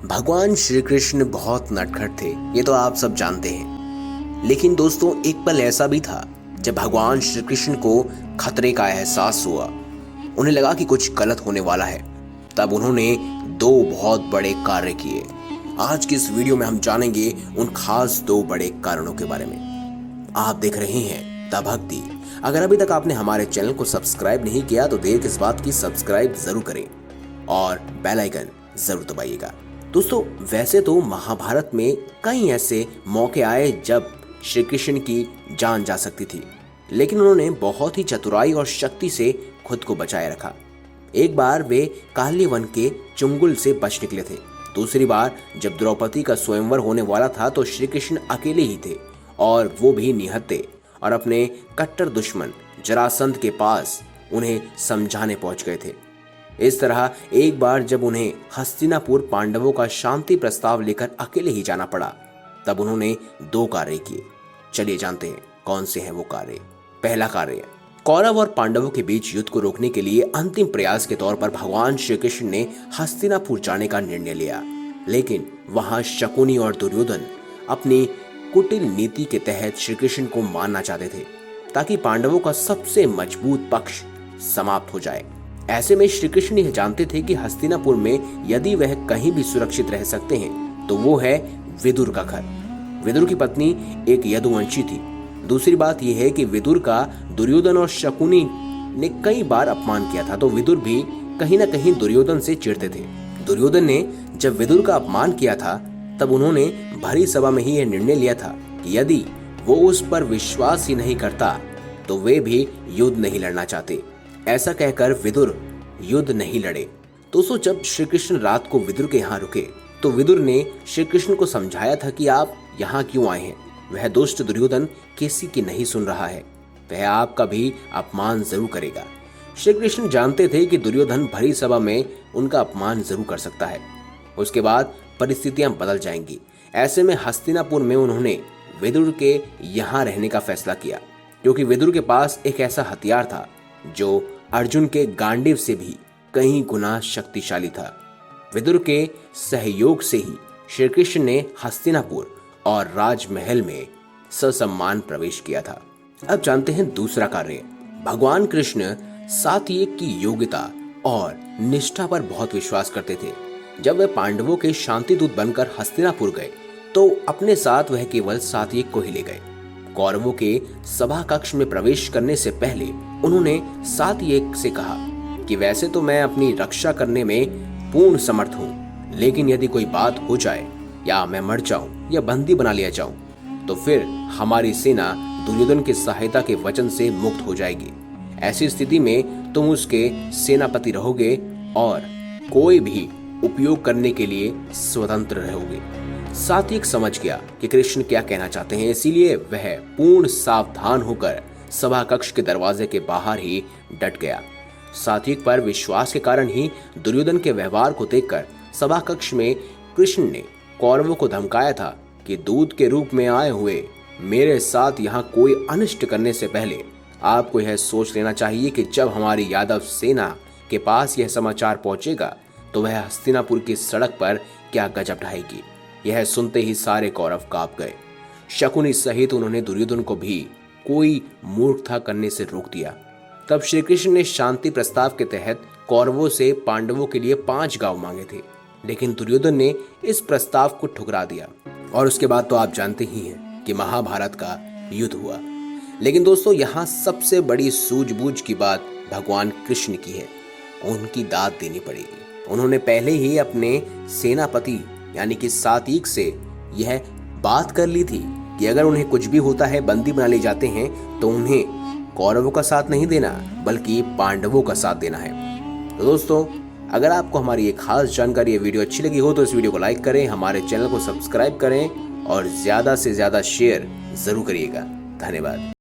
भगवान श्री कृष्ण बहुत नटखट थे, ये तो आप सब जानते हैं। लेकिन दोस्तों, एक पल ऐसा भी था जब भगवान श्री कृष्ण को खतरे का एहसास हुआ। उन्हें लगा कि कुछ गलत होने वाला है। तब उन्होंने दो बहुत बड़े कार्य किए। आज की इस वीडियो में हम जानेंगे उन खास दो बड़े कारणों के बारे में। आप देख रहे हैं द भक्ति। अगर अभी तक आपने हमारे चैनल को सब्सक्राइब नहीं किया तो देर किस बात की, सब्सक्राइब जरूर करें और बेल आइकन जरूर दबाइएगा। दोस्तों, वैसे तो महाभारत में कई ऐसे मौके आए जब श्री कृष्ण की जान जा सकती थी, लेकिन उन्होंने बहुत ही चतुराई और शक्ति से खुद को बचाए रखा। एक बार वे काल्य वन के चुंगुल से बच निकले थे। दूसरी बार जब द्रौपदी का स्वयंवर होने वाला था तो श्री कृष्ण अकेले ही थे, और वो भी निहत्थे, और अपने कट्टर दुश्मन जरासंध के पास उन्हें समझाने पहुंच गए थे। इस तरह एक बार जब उन्हें हस्तिनापुर पांडवों का शांति प्रस्ताव लेकर अकेले ही जाना पड़ा, तब उन्होंने दो कार्य किए। चलिए जानते हैं कौन से हैं वो कार्य। पहला कार्य, कौरव और पांडवों के बीच युद्ध को रोकने के लिए अंतिम प्रयास के तौर पर भगवान श्री कृष्ण ने हस्तिनापुर जाने का निर्णय लिया। लेकिन वहां शकुनी और दुर्योधन अपनी कुटिल नीति के तहत श्री कृष्ण को मारना चाहते थे, ताकि पांडवों का सबसे मजबूत पक्ष समाप्त हो जाए। ऐसे में श्री कृष्ण यह जानते थे कि हस्तिनापुर में यदि वह कहीं भी सुरक्षित रह सकते हैं तो वो है विदुर का घर। विदुर की पत्नी एक यदुवंशी थी। दूसरी बात यह है कि विदुर का दुर्योधन और शकुनी ने कई बार अपमान किया था, तो विदुर भी कहीं न कहीं दुर्योधन से चिढ़ते थे। दुर्योधन ने जब विदुर का अपमान किया था तब उन्होंने भरी सभा में ही यह निर्णय लिया था कि यदि वो उस पर विश्वास ही नहीं करता तो वे भी युद्ध नहीं लड़ना चाहते। ऐसा कहकर विदुर युद्ध नहीं लड़े। दोस्तों, जब श्री कृष्ण रात को विदुर के यहाँ रुके तो विदुर ने श्री कृष्ण को समझाया था कि आप यहाँ क्यों आए हैं। वह दुष्ट दुर्योधन किसी की नहीं सुन रहा है, वह आपका भी अपमान जरूर करेगा। श्री कृष्ण जानते थे कि दुर्योधन भरी सभा में उनका अपमान जरूर कर सकता है, उसके बाद परिस्थितियां बदल जाएंगी। ऐसे में हस्तिनापुर में उन्होंने विदुर के यहाँ रहने का फैसला किया, क्योंकि विदुर के पास एक ऐसा हथियार था जो अर्जुन के गांडीव से भी कहीं गुना शक्तिशाली था। विदुर के सहयोग से ही श्री कृष्ण ने हस्तिनापुर और राजमहल में ससम्मान प्रवेश किया था। अब जानते हैं दूसरा कार्य। भगवान कृष्ण सात्विक की योग्यता और निष्ठा पर बहुत विश्वास करते थे। जब वे पांडवों के शांति दूत बनकर हस्तिनापुर गए तो अपने साथ वह केवल सात्विक को ही ले गए। कौरवों के सभा कक्ष में प्रवेश करने से पहले उन्होंने सात्विक से कहा कि वैसे तो मैं अपनी रक्षा करने में पूर्ण समर्थ हूँ, लेकिन यदि कोई बात हो जाए या मैं मर जाऊं या बंदी बना लिया जाऊं तो फिर हमारी सेना दुर्योधन की सहायता के वचन से मुक्त हो जाएगी। ऐसी स्थिति में तुम उसके सेनापति रहोगे और कोई भी उपयोग करने के लिए स्वतंत्र रहोगे। सात्विक समझ गया कि कृष्ण क्या कहना चाहते हैं, इसीलिए वह पूर्ण सावधान होकर सभा कक्ष के दरवाजे के बाहर ही डट गया। सात्विक पर विश्वास के कारण ही दुर्योधन के व्यवहार को देखकर सभा कक्ष में कृष्ण ने कौरवों को धमकाया था कि दूत के रूप में आए हुए मेरे साथ यहाँ कोई अनिष्ट करने से पहले आपको यह सोच लेना चाहिए कि जब हमारी यादव सेना के पास यह समाचार पहुंचेगा तो वह हस्तिनापुर की सड़क पर क्या गजब ढाएगी। यह सुनते ही सारे कौरव कांप गए। शकुनी सहित उन्होंने दुर्योधन को भी कोई मूर्खता करने से रोक दिया। तब श्री कृष्ण ने शांति प्रस्ताव के तहत कौरवों से पांडवों के लिए 5 गांव मांगे थे, लेकिन दुर्योधन ने इस प्रस्ताव को ठुकरा दिया। और उसके बाद तो आप जानते ही हैं कि महाभारत का युद्ध हुआ। लेकिन दोस्तों, यहाँ सबसे बड़ी सूझबूझ की बात भगवान कृष्ण की है। उनकी दाद देनी पड़ेगी। उन्होंने पहले ही अपने सेनापति यानी कि सात्विक से यह बात कर ली थी कि अगर उन्हें कुछ भी होता है, बंदी बना ले जाते हैं, तो उन्हें कौरवों का साथ नहीं देना बल्कि पांडवों का साथ देना है। तो दोस्तों, अगर आपको हमारी ये खास जानकारी, ये वीडियो अच्छी लगी हो तो इस वीडियो को लाइक करें, हमारे चैनल को सब्सक्राइब करें और ज्यादा से ज्यादा शेयर जरूर करिएगा। धन्यवाद।